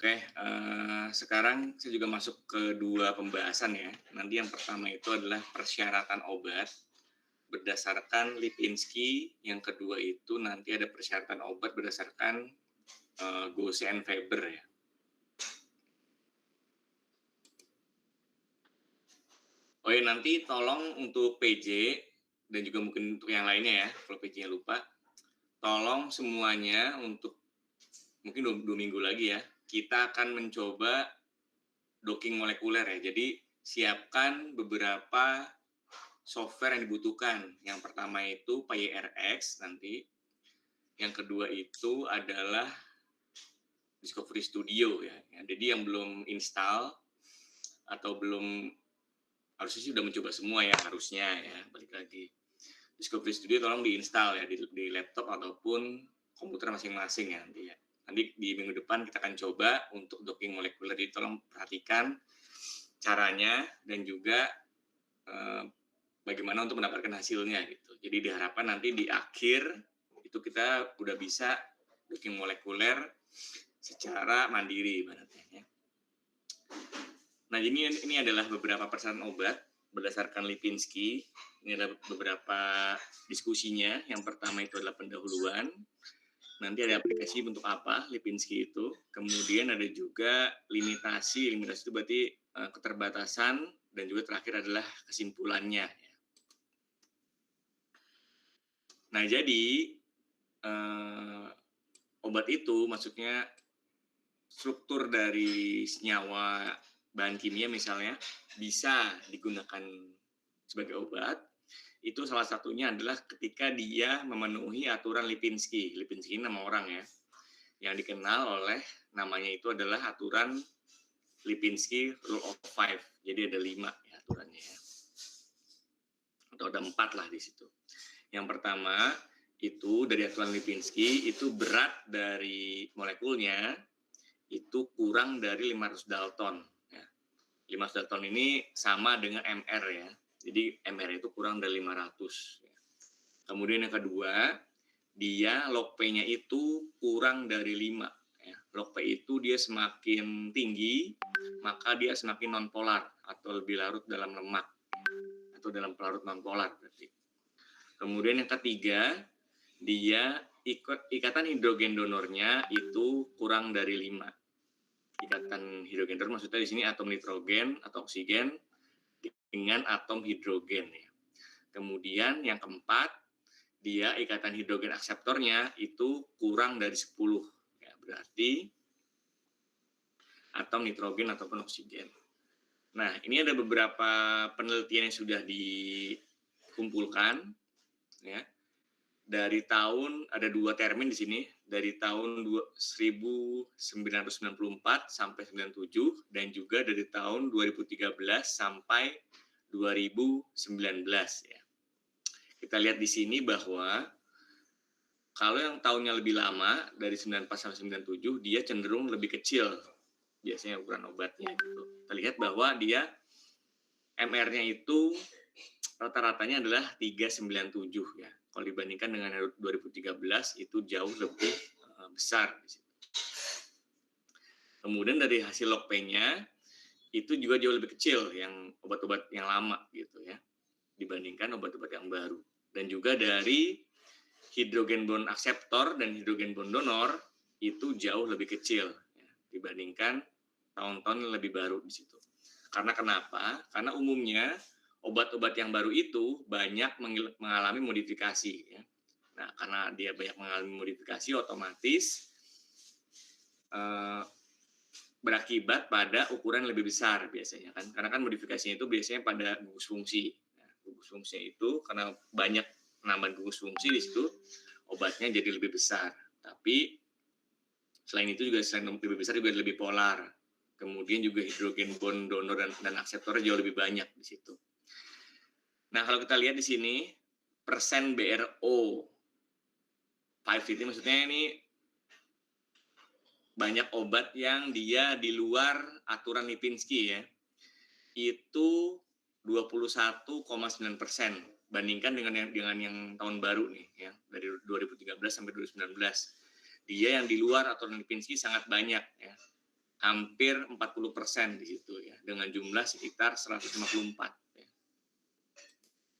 Oke, sekarang saya juga masuk ke 2 pembahasan ya. Nanti yang pertama itu adalah persyaratan obat berdasarkan Lipinski, yang kedua itu nanti ada persyaratan obat berdasarkan, Gose and Faber ya. Oh ya, nanti tolong untuk PJ dan juga mungkin untuk yang lainnya ya, kalau PJ-nya lupa, tolong semuanya untuk mungkin 2 minggu lagi ya, kita akan mencoba docking molekuler ya. Jadi siapkan beberapa software yang dibutuhkan. Yang pertama itu PyRX nanti, yang kedua itu adalah Discovery Studio ya. Jadi yang belum install atau belum, harusnya sih udah mencoba semua ya harusnya ya, balik lagi. Discovery Studio tolong diinstal ya di laptop ataupun komputer masing-masing ya nanti ya. Nanti di minggu depan kita akan coba untuk docking molekuler, jadi tolong perhatikan caranya dan juga bagaimana untuk mendapatkan hasilnya gitu. Jadi diharapkan nanti di akhir itu kita udah bisa docking molekuler secara mandiri ibaratnya ya. Nah, ini adalah beberapa persyaratan obat berdasarkan Lipinski. Ini adalah beberapa diskusinya. Yang pertama itu adalah pendahuluan. Nanti ada aplikasi untuk apa Lipinski itu. Kemudian ada juga limitasi. Limitasi itu berarti keterbatasan, dan juga terakhir adalah kesimpulannya. Nah, jadi obat itu maksudnya struktur dari senyawa bahan kimia misalnya bisa digunakan sebagai obat. Itu salah satunya adalah ketika dia memenuhi aturan Lipinski. Lipinski ini nama orang ya, yang dikenal oleh namanya itu adalah aturan Lipinski Rule of Five. Jadi ada 5 ya aturannya ya, atau ada 4 lah di situ. Yang pertama itu dari aturan Lipinski, itu berat dari molekulnya itu kurang dari 500 Dalton. Ya. 500 Dalton ini sama dengan MR ya. Jadi MR itu kurang dari 500. Ya. Kemudian yang kedua, dia log P-nya itu kurang dari 5. Ya. Log P itu dia semakin tinggi, maka dia semakin nonpolar atau lebih larut dalam lemak atau dalam pelarut nonpolar berarti. Kemudian yang ketiga, dia ikatan hidrogen donornya itu kurang dari 5. Ikatan hidrogen donor maksudnya di sini atom nitrogen atau oksigen dengan atom hidrogen ya. Kemudian yang keempat, dia ikatan hidrogen akseptornya itu kurang dari 10. Ya, berarti atom nitrogen ataupun oksigen. Nah, ini ada beberapa penelitian yang sudah dikumpulkan ya. Dari tahun, ada 2 termin di sini, dari tahun 1994 sampai 97 dan juga dari tahun 2013 sampai 2019 ya. Kita lihat di sini bahwa kalau yang tahunnya lebih lama dari 94 sampai 97 dia cenderung lebih kecil biasanya ukuran obatnya gitu. Kita lihat bahwa dia MR-nya itu rata-ratanya adalah 397 ya. Kalau dibandingkan dengan 2013 itu jauh lebih besar di situ. Kemudian dari hasil log P-nya itu juga jauh lebih kecil yang obat-obat yang lama gitu ya, dibandingkan obat-obat yang baru. Dan juga dari hidrogen bond akseptor dan hidrogen bond donor itu jauh lebih kecil ya, dibandingkan tahun-tahun yang lebih baru di situ. Karena kenapa? Karena umumnya obat-obat yang baru itu banyak mengalami modifikasi ya. Nah, karena dia banyak mengalami modifikasi, otomatis berakibat pada ukuran lebih besar biasanya kan. Karena kan modifikasinya itu biasanya pada gugus fungsi. Nah, gugus fungsi itu karena banyak penambahan gugus fungsi di situ, obatnya jadi lebih besar. Tapi selain itu juga selain lebih besar juga lebih polar. Kemudian juga hidrogen bond donor dan akseptor jauh lebih banyak di situ. Nah, kalau kita lihat di sini, persen BRO 5 ini maksudnya ini banyak obat yang dia di luar aturan Lipinski ya. Itu 21,9% bandingkan dengan yang tahun baru nih ya, dari 2013 sampai 2019. Dia yang di luar aturan Lipinski sangat banyak ya. hampir 40% di situ ya, dengan jumlah sekitar 154 ya,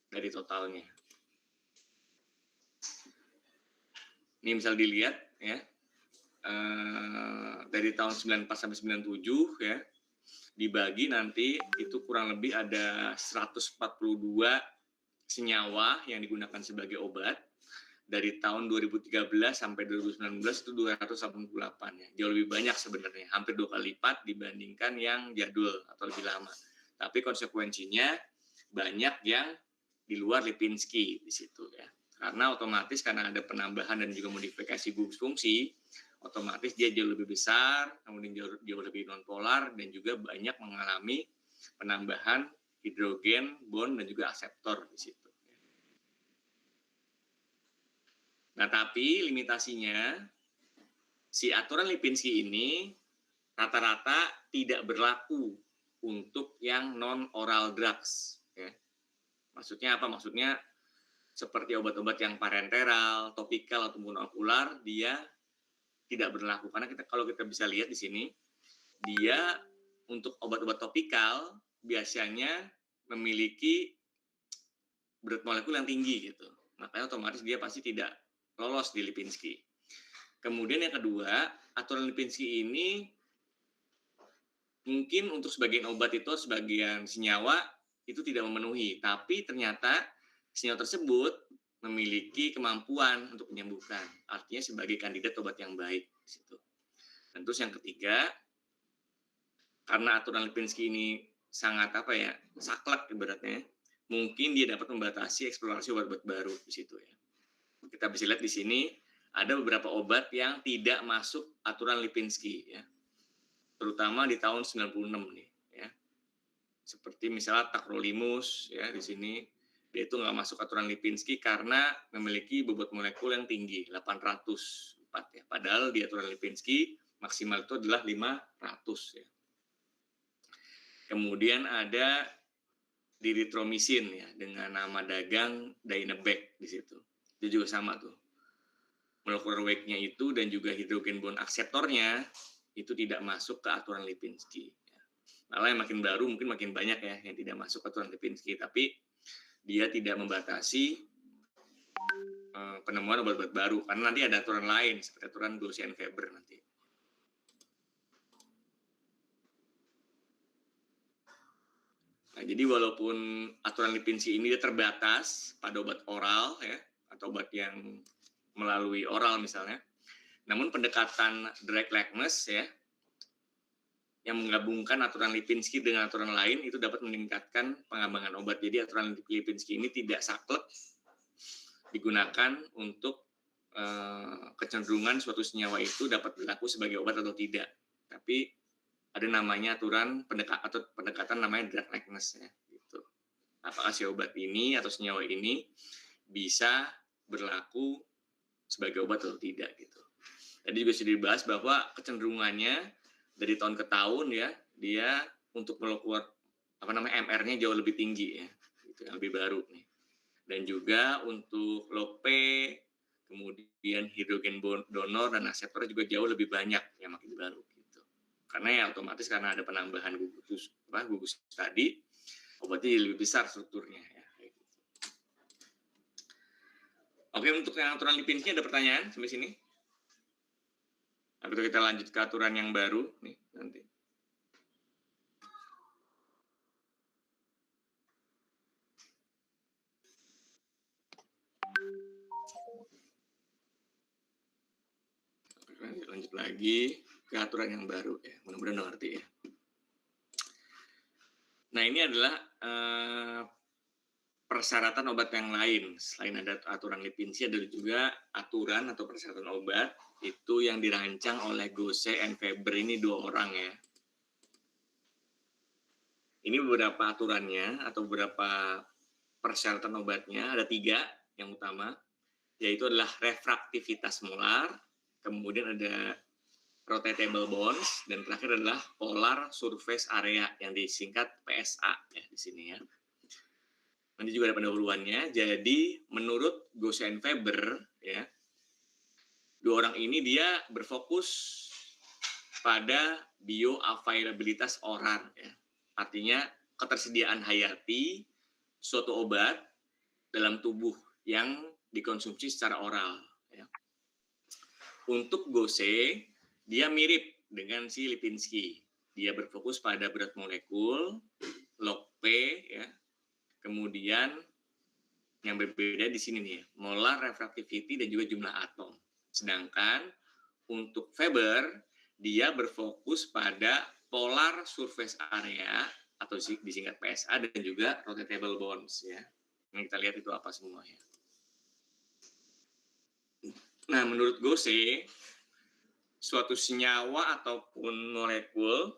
dari totalnya. Ini misal dilihat ya, dari tahun 94 sampai 97 ya, dibagi nanti itu kurang lebih ada 142 senyawa yang digunakan sebagai obat. Dari tahun 2013 sampai 2019 itu 288 ya. Jauh lebih banyak sebenarnya, hampir 2 kali lipat dibandingkan yang jadul atau lebih lama. Tapi konsekuensinya banyak yang di luar Lipinski di situ ya. Karena otomatis karena ada penambahan dan juga modifikasi gugus fungsi, otomatis dia jauh lebih besar, kemudian jauh lebih nonpolar dan juga banyak mengalami penambahan hidrogen, bond dan juga akseptor di situ. Nah, tapi limitasinya si aturan Lipinski ini rata-rata tidak berlaku untuk yang non-oral drugs. Ya. Maksudnya apa? Maksudnya seperti obat-obat yang parenteral, topikal ataupun okular, dia tidak berlaku. Karena kalau kita bisa lihat di sini, dia untuk obat-obat topikal biasanya memiliki berat molekul yang tinggi gitu. Makanya otomatis dia pasti tidak lolos di Lipinski. Kemudian yang kedua, aturan Lipinski ini mungkin untuk sebagian obat itu, sebagian senyawa itu tidak memenuhi, tapi ternyata senyawa tersebut memiliki kemampuan untuk menyembuhkan. Artinya sebagai kandidat obat yang baik di situ. Dan terus yang ketiga, karena aturan Lipinski ini sangat saklek ibaratnya, mungkin dia dapat membatasi eksplorasi obat-obat baru di situ ya. Kita bisa lihat di sini ada beberapa obat yang tidak masuk aturan Lipinski ya. Terutama di tahun 96 nih ya. Seperti misalnya tacrolimus ya, di sini dia itu nggak masuk aturan Lipinski karena memiliki bobot molekul yang tinggi 804 ya. Padahal di aturan Lipinski maksimal itu adalah 500 ya. Kemudian ada diritromisin ya dengan nama dagang Dynabec di situ. Itu juga sama tuh. Molecular weight-nya itu dan juga hidrogen bond akseptornya itu tidak masuk ke aturan Lipinski. Malah yang makin baru mungkin makin banyak ya yang tidak masuk ke aturan Lipinski, tapi dia tidak membatasi penemuan obat-obat baru karena nanti ada aturan lain seperti aturan Gaussian-Weber nanti. Nah, jadi walaupun aturan Lipinski ini dia terbatas pada obat oral ya atau obat yang melalui oral misalnya, namun pendekatan direct likeness ya yang menggabungkan aturan Lipinski dengan aturan lain itu dapat meningkatkan pengembangan obat. Jadi aturan Lipinski ini tidak saklek digunakan untuk kecenderungan suatu senyawa itu dapat berlaku sebagai obat atau tidak. Tapi ada namanya aturan pendekatan namanya drug likeness ya. Gitu. Apakah si obat ini atau senyawa ini bisa berlaku sebagai obat atau tidak gitu. Tadi juga sudah dibahas bahwa kecenderungannya dari tahun ke tahun ya dia untuk molekul MR-nya jauh lebih tinggi ya, gitu, yang lebih baru nih. Dan juga untuk LOP, kemudian hidrogen donor dan akseptor juga jauh lebih banyak yang makin baru gitu. Karena ya otomatis karena ada penambahan gugus tadi, obatnya lebih besar strukturnya ya. Gitu. Oke, untuk yang aturan Lipinski ada pertanyaan sampai sini? Atau kita lanjut ke aturan yang baru nih nanti. Lanjut lagi ke aturan yang baru ya. Mudah-mudahan udah ngerti ya. Nah, ini adalah persyaratan obat yang lain. Selain ada aturan Lipinski, ada juga aturan atau persyaratan obat itu yang dirancang oleh Gose and Weber, ini 2 orang ya. Ini beberapa aturannya atau beberapa persyaratan obatnya, ada 3 yang utama, yaitu adalah refraktivitas molar, kemudian ada rotatable bonds, dan terakhir adalah polar surface area yang disingkat PSA ya di sini ya. Nanti juga ada pendahuluannya. Jadi menurut Gose and Weber ya, 2 orang ini dia berfokus pada bioavailabilitas oral ya. Artinya ketersediaan hayati suatu obat dalam tubuh yang dikonsumsi secara oral ya. Untuk Gose dia mirip dengan si Lipinski. Dia berfokus pada berat molekul, log P ya. Kemudian yang berbeda di sini nih, molar refractivity dan juga jumlah atom. Sedangkan untuk Weber, dia berfokus pada polar surface area atau disingkat PSA dan juga rotatable bonds ya. Yang kita lihat itu apa semua ya. Nah, menurut Gose, suatu senyawa ataupun molekul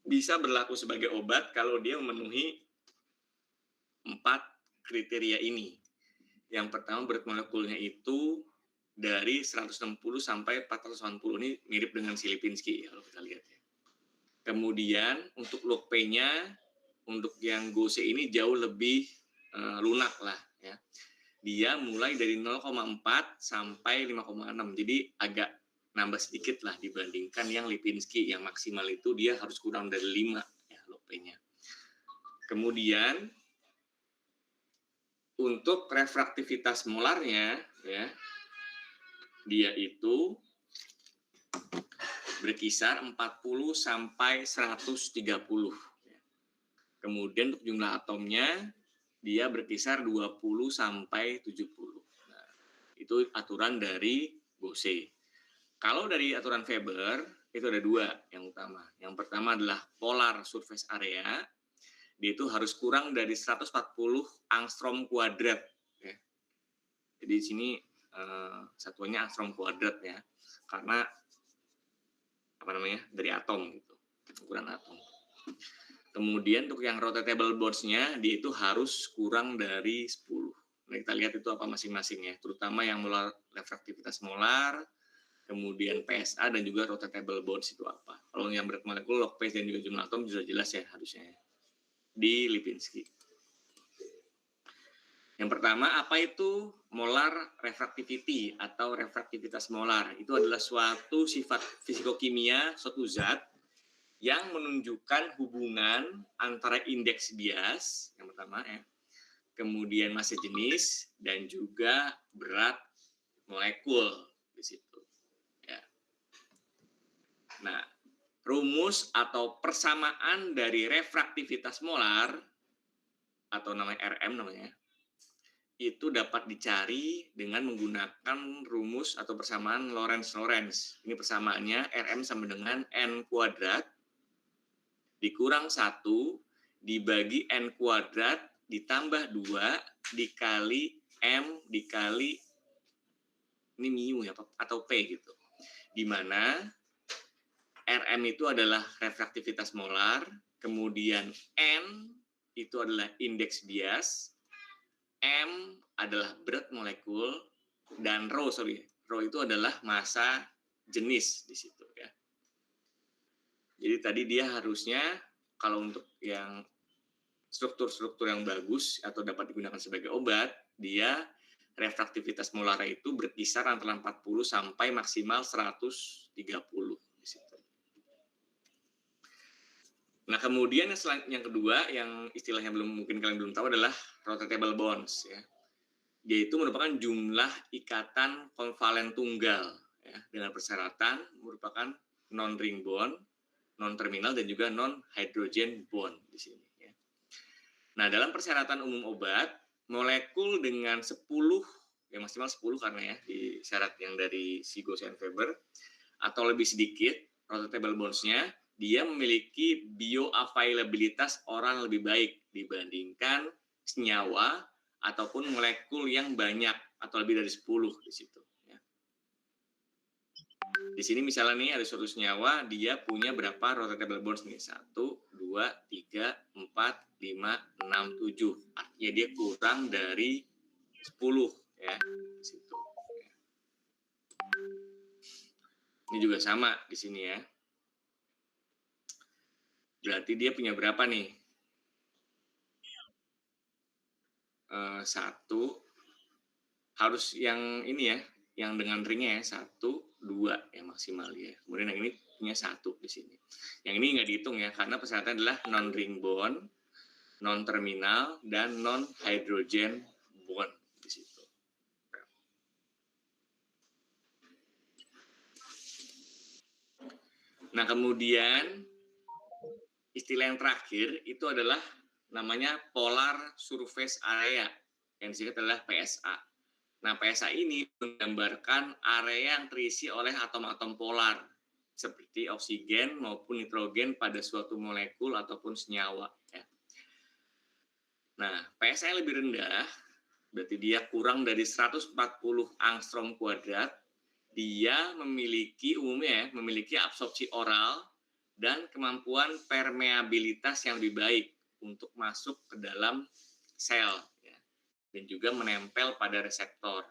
bisa berlaku sebagai obat kalau dia memenuhi 4 kriteria ini. Yang pertama, berat molekulnya itu dari 160 sampai 480, ini mirip dengan si Lipinski ya, kalau kita lihat ya. Kemudian untuk log P-nya untuk yang Gose ini jauh lebih lunak lah ya. Dia mulai dari 0,4 sampai 5,6. Jadi agak nambah sedikit lah dibandingkan yang Lipinski yang maksimal itu dia harus kurang dari 5 ya log P-nya. Kemudian untuk refraktivitas molarnya ya, dia itu berkisar 40 sampai 130. Kemudian untuk jumlah atomnya dia berkisar 20 sampai 70. Nah, itu aturan dari Gose. Kalau dari aturan Weber itu ada 2 yang utama. Yang pertama adalah polar surface area. Dia itu harus kurang dari 140 angstrom kuadrat ya. Jadi di sini satuannya angstrom kuadrat ya. Karena apa namanya? Dari atom gitu. Ukuran atom. Kemudian untuk yang rotatable bonds-nya dia itu harus kurang dari 10. Nah, kita lihat itu apa masing-masing ya, terutama yang molar refraktivitas molar, kemudian PSA dan juga rotatable bonds itu apa. Kalau yang berat molekul, log P dan juga jumlah atom sudah jelas ya harusnya di Lipinski. Yang pertama, apa itu molar refractivity atau refraktivitas molar? Itu adalah suatu sifat fisikokimia suatu zat yang menunjukkan hubungan antara indeks bias yang pertama ya, kemudian massa jenis dan juga berat molekul di situ. Ya. Nah, rumus atau persamaan dari refraktivitas molar atau namanya RM namanya itu dapat dicari dengan menggunakan rumus atau persamaan Lorentz-Lorentz. Ini persamaannya RM sama dengan N kuadrat dikurang 1 dibagi N kuadrat ditambah 2 dikali M dikali ini mu ya atau P gitu. Di mana RM itu adalah refraktivitas molar, kemudian N itu adalah indeks bias, M adalah berat molekul, dan rho itu adalah massa jenis di situ ya. Jadi tadi dia harusnya kalau untuk yang struktur-struktur yang bagus atau dapat digunakan sebagai obat, dia refraktivitas molar itu berkisar antara 40 sampai maksimal 130 di situ. Nah, kemudian yang kedua yang istilahnya mungkin kalian belum tahu adalah rotatable bonds ya. Dia itu merupakan jumlah ikatan konvalen tunggal ya, dengan persyaratan merupakan non-ring bond, non-terminal dan juga non-hydrogen bond di sini ya. Nah, dalam persyaratan umum obat, molekul dengan 10 ya maksimal 10 karena ya di syarat yang dari si Gose and Weber atau lebih sedikit rotatable bonds-nya, dia memiliki bioavailabilitas oral lebih baik dibandingkan senyawa ataupun molekul yang banyak atau lebih dari 10 di situ. Ya. Di sini misalnya nih ada suatu senyawa, dia punya berapa rotatable bonds nih? 1, 2, 3, 4, 5, 6, 7. Artinya dia kurang dari 10 ya. Di situ. Ini juga sama di sini ya. Berarti dia punya berapa nih? 1 harus yang ini ya, yang dengan ringnya ya, 1, 2 ya maksimal ya. Kemudian yang ini punya 1 di sini. Yang ini nggak dihitung ya, karena persyaratan adalah non-ring bond, non-terminal, dan non-hydrogen bond di situ. Nah, kemudian istilah yang terakhir itu adalah namanya polar surface area, yang disingkat adalah PSA. Nah, PSA ini menggambarkan area yang terisi oleh atom-atom polar, seperti oksigen maupun nitrogen pada suatu molekul ataupun senyawa. Ya. Nah, PSA yang lebih rendah, berarti dia kurang dari 140 angstrom kuadrat, dia umumnya memiliki absorpsi oral dan kemampuan permeabilitas yang lebih baik untuk masuk ke dalam sel ya, dan juga menempel pada reseptor.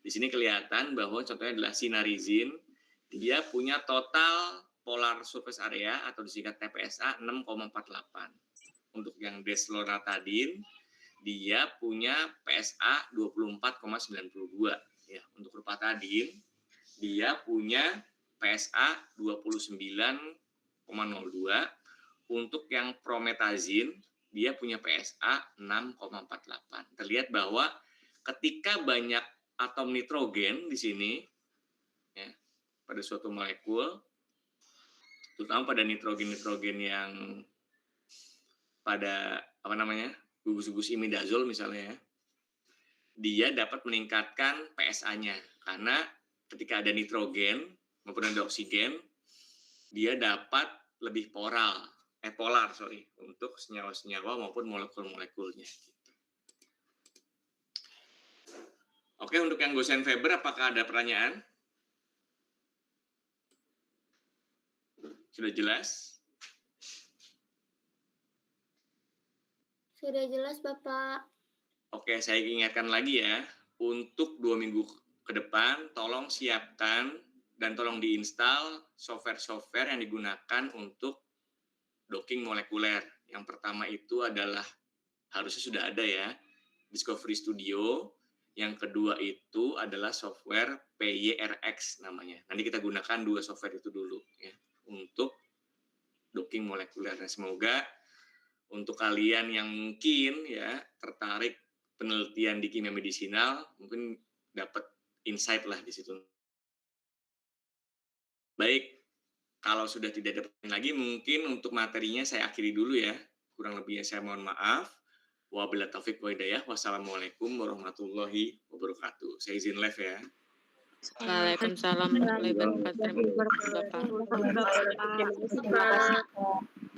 Di sini kelihatan bahwa contohnya adalah sinarizin, dia punya total polar surface area atau disingkat TPSA 6,48. Untuk yang desloratadin, dia punya PSA 24,92. Ya, untuk rupatadin, dia punya PSA 29,02. Untuk yang prometazin, dia punya PSA 6,48. Terlihat bahwa ketika banyak atom nitrogen di sini, ya, pada suatu molekul, terutama pada nitrogen-nitrogen yang pada gugus-gugus imidazol misalnya, dia dapat meningkatkan PSA-nya karena ketika ada nitrogen maupun ada oksigen, dia dapat lebih polar untuk senyawa-senyawa maupun molekul-molekulnya. Oke, untuk yang Gosen-Weber apakah ada pertanyaan? Sudah jelas? Sudah jelas, Bapak. Oke, saya ingatkan lagi ya, untuk 2 minggu ke depan, tolong siapkan dan tolong diinstal software-software yang digunakan untuk docking molekuler. Yang pertama itu adalah, harusnya sudah ada ya, Discovery Studio. Yang kedua itu adalah software PYRX namanya. Nanti kita gunakan 2 software itu dulu ya, untuk docking molekuler. Nah, semoga untuk kalian yang mungkin ya tertarik penelitian di kimia medisinal, mungkin dapat insight lah di situ. Baik, kalau sudah tidak ada pertanyaan lagi, mungkin untuk materinya saya akhiri dulu ya. Kurang lebihnya saya mohon maaf. Wabillahi taufiq wa hidayah. Wassalamualaikum warahmatullahi wabarakatuh. Saya izin live ya. Waalaikumsalam warahmatullahi wabarakatuh. Bapak.